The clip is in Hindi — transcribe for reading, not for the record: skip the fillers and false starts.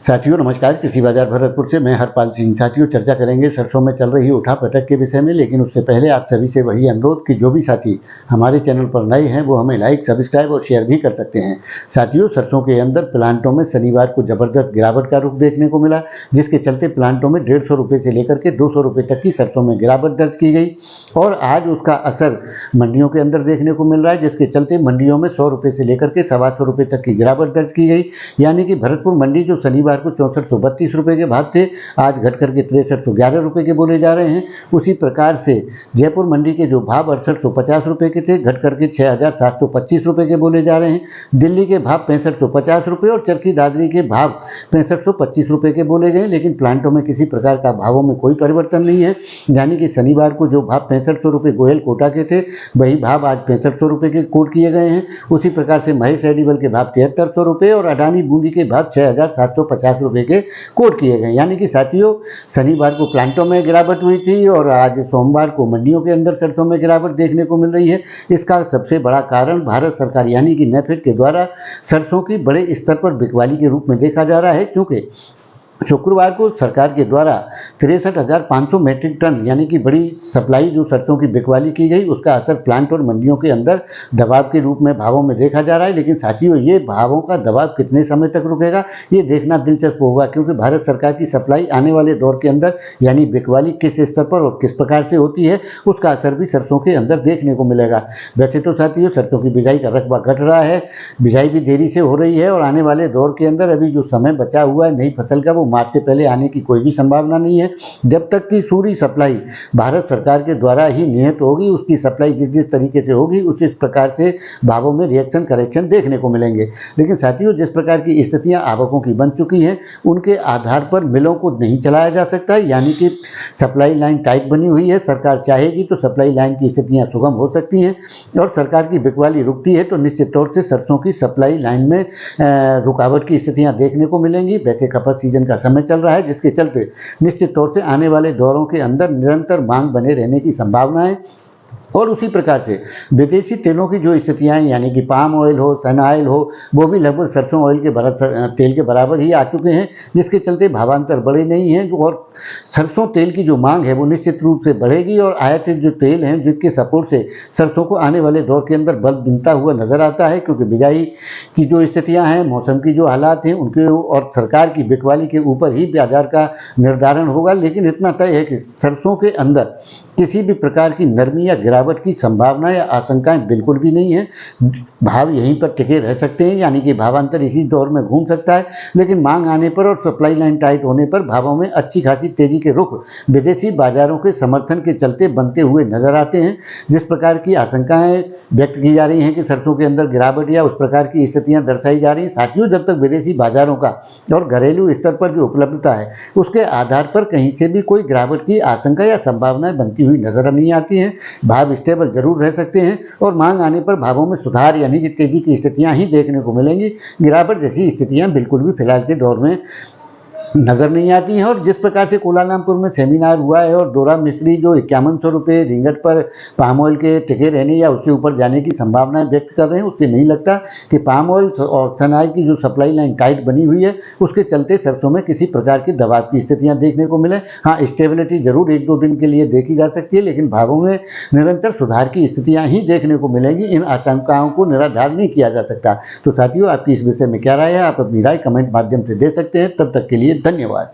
साथियों नमस्कार, कृषि बाजार भरतपुर से मैं हरपाल सिंह। साथियों चर्चा करेंगे सरसों में चल रही उठा पटक के विषय में, लेकिन उससे पहले आप सभी से वही अनुरोध कि जो भी साथी हमारे चैनल पर नए हैं वो हमें लाइक, सब्सक्राइब और शेयर भी कर सकते हैं। साथियों सरसों के अंदर प्लांटों में शनिवार को जबरदस्त गिरावट का रुख देखने को मिला, जिसके चलते प्लांटों में 150 रुपये से लेकर के 200 रुपये तक की सरसों में गिरावट दर्ज की गई और आज उसका असर मंडियों के अंदर देखने को मिल रहा है, जिसके चलते मंडियों में 100 रुपये से लेकर के 125 रुपये तक की गिरावट दर्ज की गई। यानी कि भरतपुर मंडी जो शनिवार को 6432 रुपये के भाव थे, आज घट करके 6311 रुपये के बोले जा रहे हैं। उसी प्रकार से जयपुर मंडी के जो भाव 6850 रुपये के थे, घट करके 6725 रुपये के बोले जा रहे हैं। दिल्ली के भाव 6550 रुपये और चरखी दादरी के भाव 6525 रुपये के बोले गए, लेकिन प्लांटों में किसी प्रकार का भावों में कोई परिवर्तन नहीं है। यानी कि शनिवार को जो भाव 6500 रुपये गोयल कोटा के थे, वही भाव आज 6500 रुपये के कोट किए गए हैं। उसी प्रकार से महेश एडिबल के भाव 7300 रुपये और अडानी बूंदी के भाव 6750 रुपये के कोट किए गए। यानी कि साथियों शनिवार को प्लांटों में गिरावट हुई थी और आज सोमवार को मंडियों के अंदर सरसों में गिरावट देखने को मिल रही है। इसका सबसे बड़ा कारण भारत सरकार यानी कि नेफेड के द्वारा सरसों की बड़े स्तर पर बिकवाली के रूप में देखा जा रहा है, क्योंकि शुक्रवार को सरकार के द्वारा 63,500 मैट्रिक टन यानी कि बड़ी सप्लाई जो सरसों की बिकवाली की गई, उसका असर प्लांट और मंडियों के अंदर दबाव के रूप में भावों में देखा जा रहा है। लेकिन साथियों ये भावों का दबाव कितने समय तक रुकेगा ये देखना दिलचस्प होगा, क्योंकि भारत सरकार की सप्लाई आने वाले दौर के अंदर यानी बिकवाली किस स्तर पर और किस प्रकार से होती है, उसका असर भी सरसों के अंदर देखने को मिलेगा। वैसे तो साथियों सरसों की बिजाई का रकबा घट रहा है, बिजाई भी देरी से हो रही है और आने वाले दौर के अंदर अभी जो समय बचा हुआ है नई फसल का, वो मार्च से पहले आने की कोई भी संभावना नहीं है। जब तक कि सूरी सप्लाई भारत सरकार के द्वारा ही नियत होगी, उसकी सप्लाई जिस तरीके से होगी उस प्रकार से भावों में रिएक्शन करेक्शन देखने को मिलेंगे। लेकिन साथियों जिस प्रकार की स्थितियां आवकों की बन चुकी हैं, उनके आधार पर मिलों को नहीं चलाया जा सकता, यानी कि सप्लाई लाइन टाइट बनी हुई है। सरकार चाहेगी तो सप्लाई लाइन की स्थितियां सुगम हो सकती हैं और सरकार की बिकवाली रुकती है तो निश्चित तौर से सरसों की सप्लाई लाइन में रुकावट की स्थितियां देखने को मिलेंगी। वैसे खपत सीजन का समय चल रहा है, जिसके चलते निश्चित तौर से आने वाले दौरों के अंदर निरंतर मांग बने रहने की संभावना है। और उसी प्रकार से विदेशी तेलों की जो स्थितियाँ यानी कि पाम ऑयल हो, सन ऑयल हो, वो भी लगभग सरसों ऑयल के तेल के बराबर ही आ चुके हैं, जिसके चलते भावांतर बड़े नहीं हैं। और सरसों तेल की जो मांग है वो निश्चित रूप से बढ़ेगी और आयातित जो तेल हैं जिसके सपोर्ट से सरसों को आने वाले दौर के अंदर बल मिलता हुआ नजर आता है, क्योंकि बिजाई की जो स्थितियाँ हैं, मौसम की जो हालात हैं उनके और सरकार की बिकवाली के ऊपर ही बाजार का निर्धारण होगा। लेकिन इतना तय है कि सरसों के अंदर किसी भी प्रकार की नरमी या गिरावट की संभावना या आशंकाएं बिल्कुल भी नहीं है। भाव यहीं पर टिके रह सकते हैं, यानी कि भावांतर इसी दौर में घूम सकता है, लेकिन मांग आने पर और सप्लाई लाइन टाइट होने पर भावों में अच्छी खासी तेजी के रुख विदेशी बाजारों के समर्थन के चलते बनते हुए नजर आते हैं। जिस प्रकार की आशंकाएं व्यक्त की जा रही हैं कि सरसों के अंदर गिरावट या उस प्रकार की स्थितियां दर्शाई जा रही हैं, साथियों जब तक विदेशी बाजारों का और घरेलू स्तर पर जो उपलब्धता है उसके आधार पर कहीं से भी कोई गिरावट की आशंका या संभावनाएं बनती हुई नजर नहीं आती हैं। भाव स्टेबल जरूर रह सकते हैं और मांग आने पर भावों में सुधार यानी कि तेजी की स्थितियां ही देखने को मिलेंगी। गिरावट जैसी स्थितियां बिल्कुल भी फिलहाल के दौर में नजर नहीं आती हैं। और जिस प्रकार से कोलालमपुर में सेमिनार हुआ है और डोरा मिस्त्री जो 5100 रुपये रिंगट पर पाम ऑयल के टिके रहने या उससे ऊपर जाने की संभावनाएं व्यक्त कर रहे हैं, उससे नहीं लगता कि पाम ऑयल और सन ऑयल की जो सप्लाई लाइन टाइट बनी हुई है उसके चलते सरसों में किसी प्रकार की दबाव की स्थितियां देखने को मिले। हाँ, स्टेबिलिटी जरूर 1-2 दिन के लिए देखी जा सकती है, लेकिन भावों में निरंतर सुधार की स्थितियां ही देखने को मिलेंगी। इन आशंकाओं को निराधार नहीं किया जा सकता। तो साथियों आपकी इस विषय में क्या राय है, आप अपनी राय कमेंट माध्यम से दे सकते हैं। तब तक के लिए धन्यवाद।